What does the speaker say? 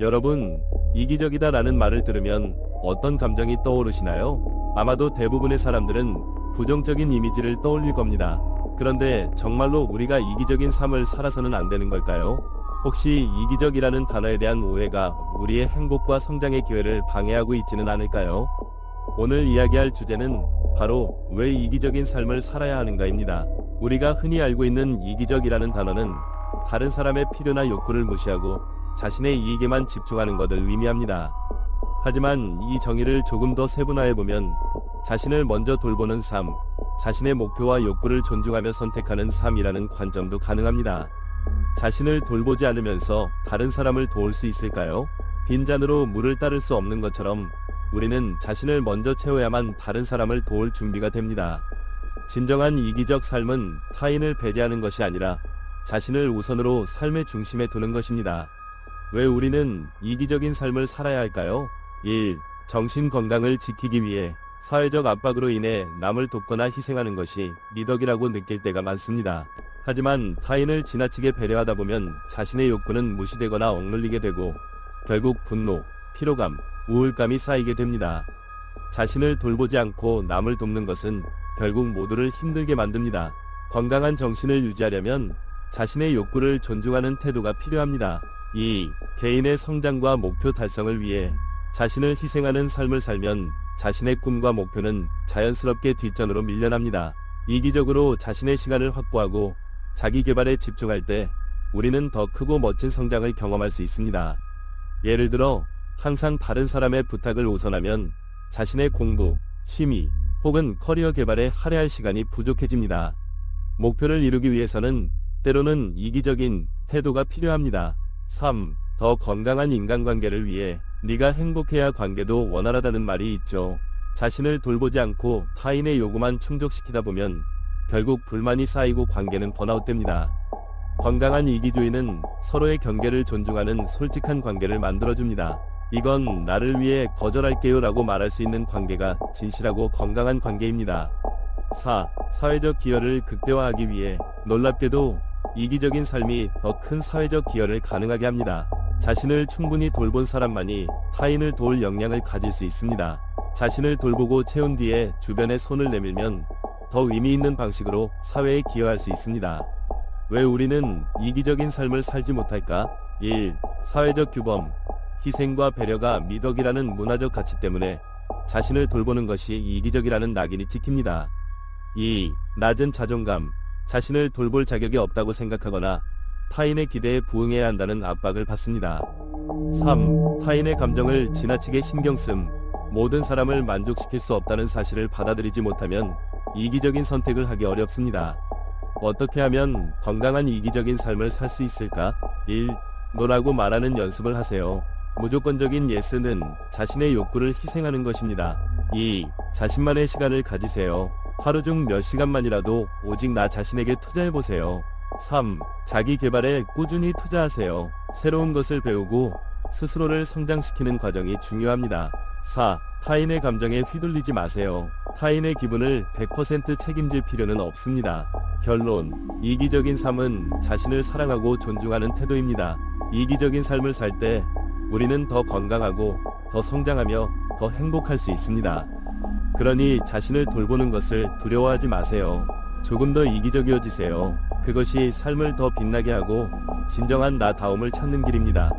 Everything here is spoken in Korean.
여러분, 이기적이다라는 말을 들으면 어떤 감정이 떠오르시나요? 아마도 대부분의 사람들은 부정적인 이미지를 떠올릴 겁니다. 그런데 정말로 우리가 이기적인 삶을 살아서는 안 되는 걸까요? 혹시 이기적이라는 단어에 대한 오해가 우리의 행복과 성장의 기회를 방해하고 있지는 않을까요? 오늘 이야기할 주제는 바로 왜 이기적인 삶을 살아야 하는가입니다. 우리가 흔히 알고 있는 이기적이라는 단어는 다른 사람의 필요나 욕구를 무시하고 자신의 이익에만 집중하는 것을 의미합니다. 하지만 이 정의를 조금 더 세분화해보면 자신을 먼저 돌보는 삶, 자신의 목표와 욕구를 존중하며 선택하는 삶이라는 관점도 가능합니다. 자신을 돌보지 않으면서 다른 사람을 도울 수 있을까요? 빈잔으로 물을 따를 수 없는 것처럼 우리는 자신을 먼저 채워야만 다른 사람을 도울 준비가 됩니다. 진정한 이기적 삶은 타인을 배제하는 것이 아니라 자신을 우선으로 삶의 중심에 두는 것입니다. 왜 우리는 이기적인 삶을 살아야 할까요? 1. 정신 건강을 지키기 위해 사회적 압박으로 인해 남을 돕거나 희생하는 것이 미덕이라고 느낄 때가 많습니다. 하지만 타인을 지나치게 배려하다 보면 자신의 욕구는 무시되거나 억눌리게 되고 결국 분노, 피로감, 우울감이 쌓이게 됩니다. 자신을 돌보지 않고 남을 돕는 것은 결국 모두를 힘들게 만듭니다. 건강한 정신을 유지하려면 자신의 욕구를 존중하는 태도가 필요합니다. 2. 개인의 성장과 목표 달성을 위해 자신을 희생하는 삶을 살면 자신의 꿈과 목표는 자연스럽게 뒷전으로 밀려납니다. 이기적으로 자신의 시간을 확보하고 자기 개발에 집중할 때 우리는 더 크고 멋진 성장을 경험할 수 있습니다. 예를 들어 항상 다른 사람의 부탁을 우선하면 자신의 공부, 취미 혹은 커리어 개발에 할애할 시간이 부족해집니다. 목표를 이루기 위해서는 때로는 이기적인 태도가 필요합니다. 3. 더 건강한 인간관계를 위해 네가 행복해야 관계도 원활하다는 말이 있죠. 자신을 돌보지 않고 타인의 요구만 충족시키다 보면 결국 불만이 쌓이고 관계는 번아웃됩니다. 건강한 이기주의는 서로의 경계를 존중하는 솔직한 관계를 만들어줍니다. 이건 나를 위해 거절할게요 라고 말할 수 있는 관계가 진실하고 건강한 관계입니다. 4. 사회적 기여를 극대화하기 위해 놀랍게도 이기적인 삶이 더 큰 사회적 기여를 가능하게 합니다. 자신을 충분히 돌본 사람만이 타인을 도울 역량을 가질 수 있습니다. 자신을 돌보고 채운 뒤에 주변에 손을 내밀면 더 의미 있는 방식으로 사회에 기여할 수 있습니다. 왜 우리는 이기적인 삶을 살지 못할까? 1. 사회적 규범, 희생과 배려가 미덕이라는 문화적 가치 때문에 자신을 돌보는 것이 이기적이라는 낙인이 찍힙니다. 2. 낮은 자존감, 자신을 돌볼 자격이 없다고 생각하거나 타인의 기대에 부응해야 한다는 압박을 받습니다. 3. 타인의 감정을 지나치게 신경씀, 모든 사람을 만족시킬 수 없다는 사실을 받아들이지 못하면 이기적인 선택을 하기 어렵습니다. 어떻게 하면 건강한 이기적인 삶을 살 수 있을까? 1. 노라고 말하는 연습을 하세요. 무조건적인 예스는 자신의 욕구를 희생하는 것입니다. 2. 자신만의 시간을 가지세요. 하루 중 몇 시간만이라도 오직 나 자신에게 투자해보세요. 3. 자기 개발에 꾸준히 투자하세요. 새로운 것을 배우고 스스로를 성장시키는 과정이 중요합니다. 4. 타인의 감정에 휘둘리지 마세요. 타인의 기분을 100% 책임질 필요는 없습니다. 결론, 이기적인 삶은 자신을 사랑하고 존중하는 태도입니다. 이기적인 삶을 살 때 우리는 더 건강하고 더 성장하며 더 행복할 수 있습니다. 그러니 자신을 돌보는 것을 두려워하지 마세요. 조금 더 이기적이어지세요. 그것이 삶을 더 빛나게 하고 진정한 나다움을 찾는 길입니다.